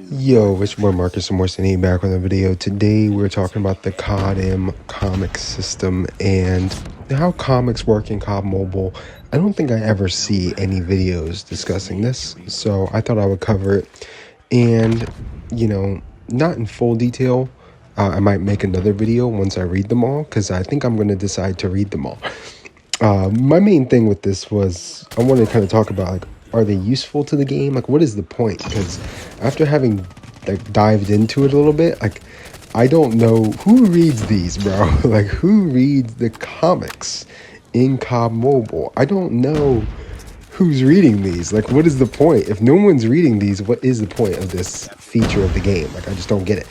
Yo, it's your boy Marcus and Morrison back on the video. Today we're talking about the Codm comic system and how comics work in COD Mobile. I don't think I ever see any videos discussing this, so I thought I would cover it. And, not in full detail. I might make another video once I read them all, because I think I'm going to decide to read them all. My main thing with this was I wanted to kind of talk about, like, are they useful to the game? Like, what is the point? Because after having like dived into it a little bit, like, I don't know who reads these, bro. Like, who reads the comics in COD Mobile? I don't know who's reading these. Like, what is the point? If no one's reading these, what is the point of this feature of the game? Like, I just don't get it.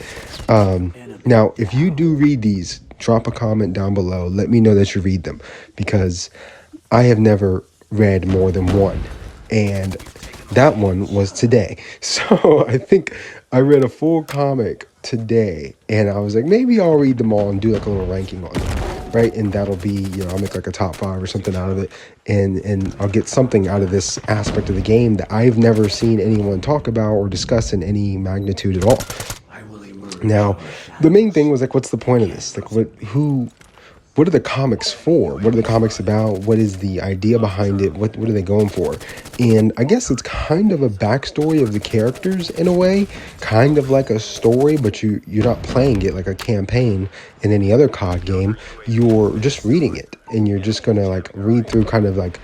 Now, if you do read these, drop a comment down below. Let me know that you read them, because I have never read more than one. And that one was today. So I think I read a full comic today, and I was like, maybe I'll read them all and do like a little ranking on them, right? And that'll be, I'll make like a top 5 or something out of it, and I'll get something out of this aspect of the game that I've never seen anyone talk about or discuss in any magnitude at all. Now, the main thing was like, what's the point of this? Like, what are the comics for? What are the comics about? What is the idea behind it? What are they going for? And I guess it's kind of a backstory of the characters in a way, kind of like a story, but you're not playing it like a campaign in any other COD game. You're just reading it, and you're just gonna like read through kind of like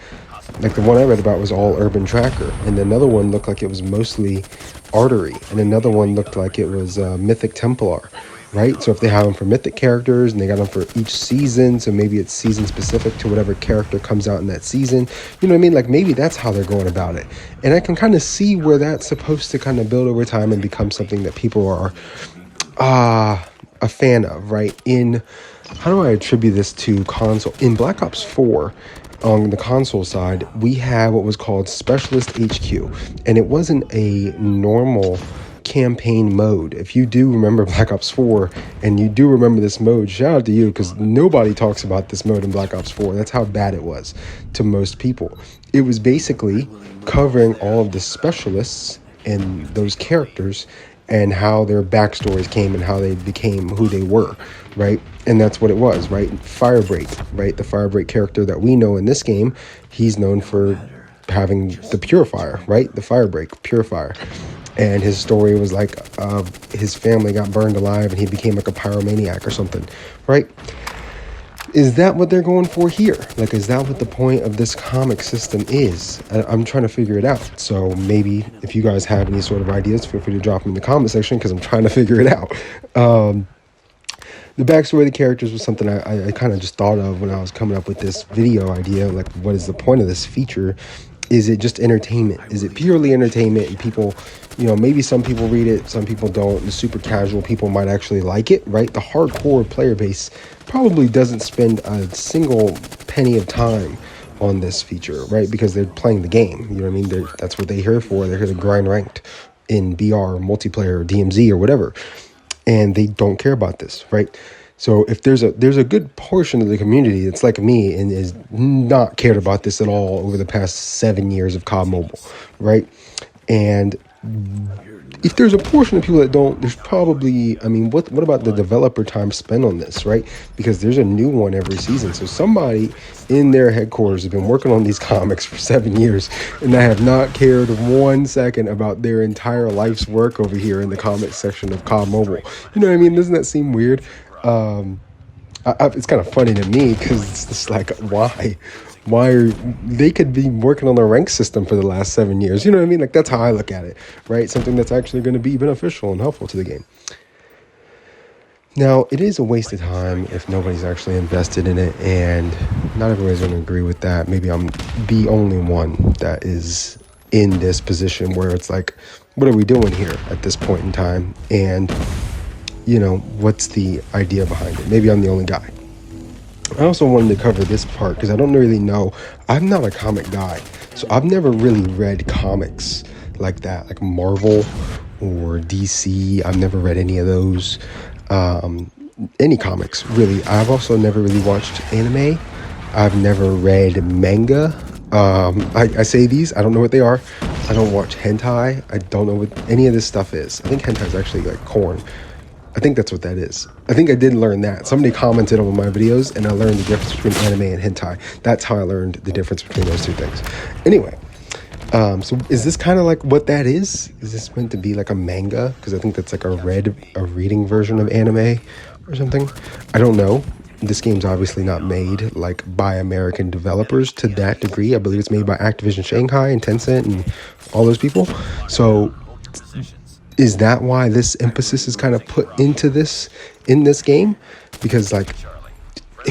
the one I read about was all Urban Tracker, and another one looked like it was mostly Artery, and another one looked like it was Mythic Templar. Right? So if they have them for mythic characters and they got them for each season, so maybe it's season specific to whatever character comes out in that season, you know what I mean? Like, maybe that's how they're going about it. And I can kind of see where that's supposed to kind of build over time and become something that people are a fan of, right? How do I attribute this to console? In Black Ops 4, on the console side, we have what was called Specialist HQ, and it wasn't a normal campaign mode. If you do remember Black Ops 4 and you do remember this mode, shout out to you, because nobody talks about this mode in Black Ops 4. That's how bad it was to most people. It was basically covering all of the specialists and those characters and how their backstories came and how they became who they were, right? And that's what it was, right? Firebreak, right? The Firebreak character that we know in this game, he's known for having the Purifier, right? The Firebreak Purifier. And his story was like his family got burned alive and he became like a pyromaniac or something, right? Is that what they're going for here? Like, is that what the point of this comic system is? I'm trying to figure it out. So maybe if you guys have any sort of ideas, feel free to drop them in the comment section, because I'm trying to figure it out. The backstory of the characters was something I kind of just thought of when I was coming up with this video idea. Like, what is the point of this feature? Is it just entertainment? Is it purely entertainment? And people, maybe some people read it, some people don't. The super casual people might actually like it, right? The hardcore player base probably doesn't spend a single penny of time on this feature, right? Because they're playing the game. You know what I mean? That's what they're here for. They're here to grind ranked in BR, multiplayer, or DMZ, or whatever. And they don't care about this, right? So if there's a good portion of the community that's like me and is not cared about this at all over the past 7 years of COD Mobile, right? And if there's a portion of people that don't, there's probably, what about the developer time spent on this, right? Because there's a new one every season. So somebody in their headquarters has been working on these comics for 7 years, and I have not cared 1 second about their entire life's work over here in the comics section of COD Mobile. You know what I mean? Doesn't that seem weird? It's kind of funny to me, because it's just like, why they could be working on the rank system for the last 7 years. You know what I mean? Like, that's how I look at it, right? Something that's actually going to be beneficial and helpful to the game. Now, it is a waste of time if nobody's actually invested in it, and not everybody's going to agree with that. Maybe I'm the only one that is in this position where it's like, what are we doing here at this point in time? And what's the idea behind it? Maybe I'm the only guy. I also wanted to cover this part because I don't really know. I'm not a comic guy, so I've never really read comics like that, like Marvel or DC. I've never read any of those, any comics, really. I've also never really watched anime. I've never read manga. I say these, I don't know what they are. I don't watch hentai. I don't know what any of this stuff is. I think hentai is actually like corn. I think that's what that is. I think I did learn that. Somebody commented on my videos and I learned the difference between anime and hentai. That's how I learned the difference between those two things. Anyway, so is this kind of like what that is? Is this meant to be like a manga? Because I think that's like a reading version of anime or something. I don't know. This game's obviously not made like by American developers to that degree. I believe it's made by Activision Shanghai and Tencent and all those people. So is that why this emphasis is kind of put into this in this game? Because like,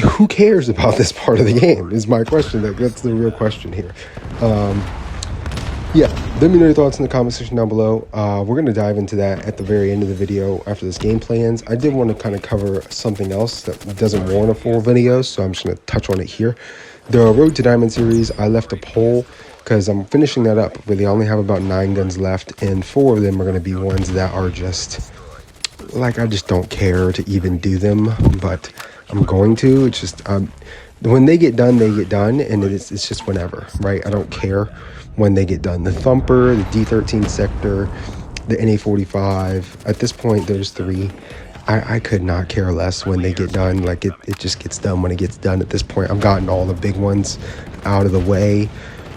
who cares about this part of the game is my question. That's the real question here. Yeah, let me know your thoughts in the comment section down below. We're going to dive into that at the very end of the video after this game plans. I did want to kind of cover something else that doesn't warrant a full video, so I'm just going to touch on it here. The Road to Diamond series, I left a poll because I'm finishing that up. Really, I only have about 9 guns left, and 4 of them are going to be ones that are just, like, I just don't care to even do them, but I'm going to. It's just, when they get done, and it's just whenever, right? I don't care when they get done. The Thumper, the D13 Sector, the NA45. At this point, there's 3. I could not care less when they get done. Like, it just gets done when it gets done at this point. I've gotten all the big ones out of the way.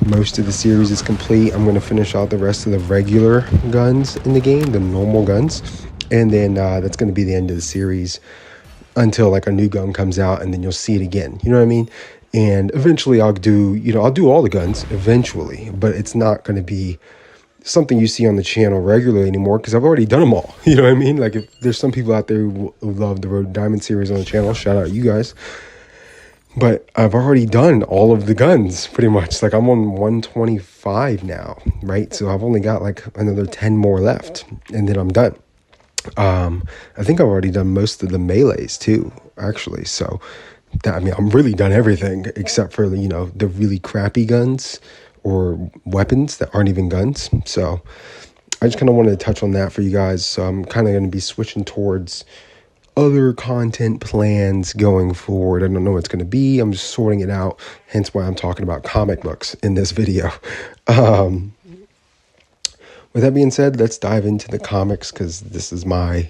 Most of the series is complete. I'm going to finish out the rest of the regular guns in the game, the normal guns. And then that's going to be the end of the series until like a new gun comes out, and then you'll see it again. You know what I mean? And eventually I'll do all the guns eventually, but it's not going to be something you see on the channel regularly anymore because I've already done them all. You know what I mean? Like, if there's some people out there who love the Road to Diamond series on the channel, shout out you guys. But I've already done all of the guns pretty much. Like, I'm on 125 now, right? So I've only got like another 10 more left, and then I'm done. I think I've already done most of the melees too, actually. So that, I mean, I'm really done everything except for, the really crappy guns or weapons that aren't even guns. So I just kind of wanted to touch on that for you guys. So I'm kind of going to be switching towards other content plans going forward. I don't know what it's going to be. I'm just sorting it out. Hence why I'm talking about comic books in this video. With that being said, let's dive into the comics because this is my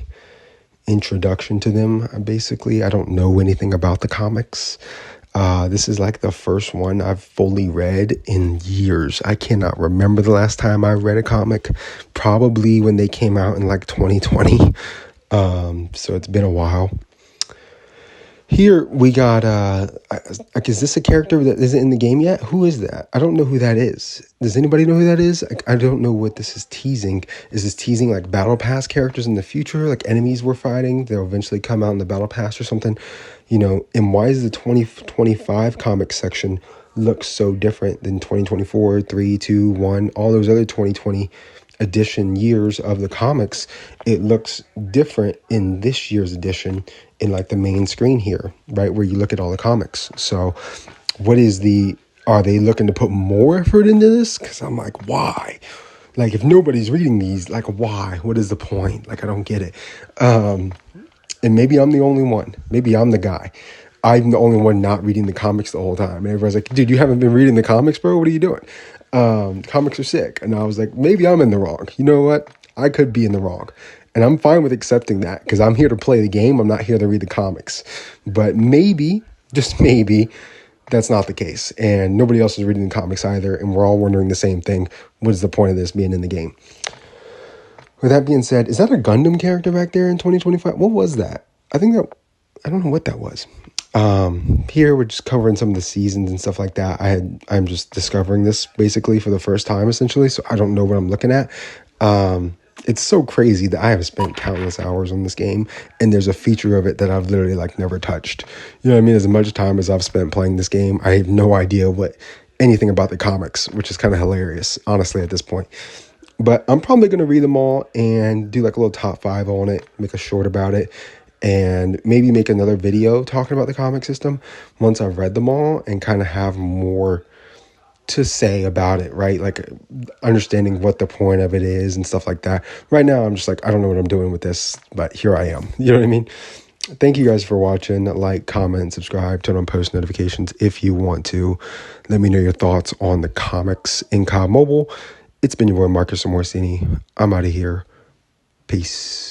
introduction to them. Basically, I don't know anything about the comics. This is like the first one I've fully read in years. I cannot remember the last time I read a comic. Probably when they came out in like 2020. So it's been a while. Here we got, is this a character that isn't in the game yet? Who is that? I don't know who that is. Does anybody know who that is? I don't know what this is teasing. Is this teasing like Battle Pass characters in the future? Like enemies we're fighting? They'll eventually come out in the Battle Pass or something? And why is the 2025 comic section look so different than 2024, 3, 2, 1, all those other 2020 edition years of the comics? It looks different in this year's edition in like the main screen here, right, where you look at all the comics. So are they looking to put more effort into this? Because I'm like, why? Like, if nobody's reading these, like, why? What is the point? Like, I don't get it. And maybe I'm the only one. Maybe I'm the guy. I'm the only one not reading the comics the whole time. And everyone's like, dude, you haven't been reading the comics, bro? What are you doing? Comics are sick. And I was like, maybe I'm in the wrong. You know what? I could be in the wrong. And I'm fine with accepting that because I'm here to play the game. I'm not here to read the comics. But maybe, just maybe, that's not the case. And nobody else is reading the comics either. And we're all wondering the same thing. What is the point of this being in the game? With that being said, is that a Gundam character back there in 2025? What was that? I don't know what that was. Here we're just covering some of the seasons and stuff like that. I'm just discovering this basically for the first time essentially. So I don't know what I'm looking at. It's so crazy that I have spent countless hours on this game, and there's a feature of it that I've literally like never touched. You know what I mean? As much time as I've spent playing this game, I have no idea anything about the comics, which is kind of hilarious, honestly, at this point. But I'm probably going to read them all and do like a little top 5 on it, make a short about it, and maybe make another video talking about the comic system once I've read them all and kind of have more to say about it, right? Like understanding what the point of it is and stuff like that. Right now, I'm just like, I don't know what I'm doing with this, but here I am. You know what I mean? Thank you guys for watching. Like, comment, subscribe, turn on post notifications if you want to. Let me know your thoughts on the comics in COD Mobile. It's been your boy Marcus Amorsini. I'm out of here. Peace.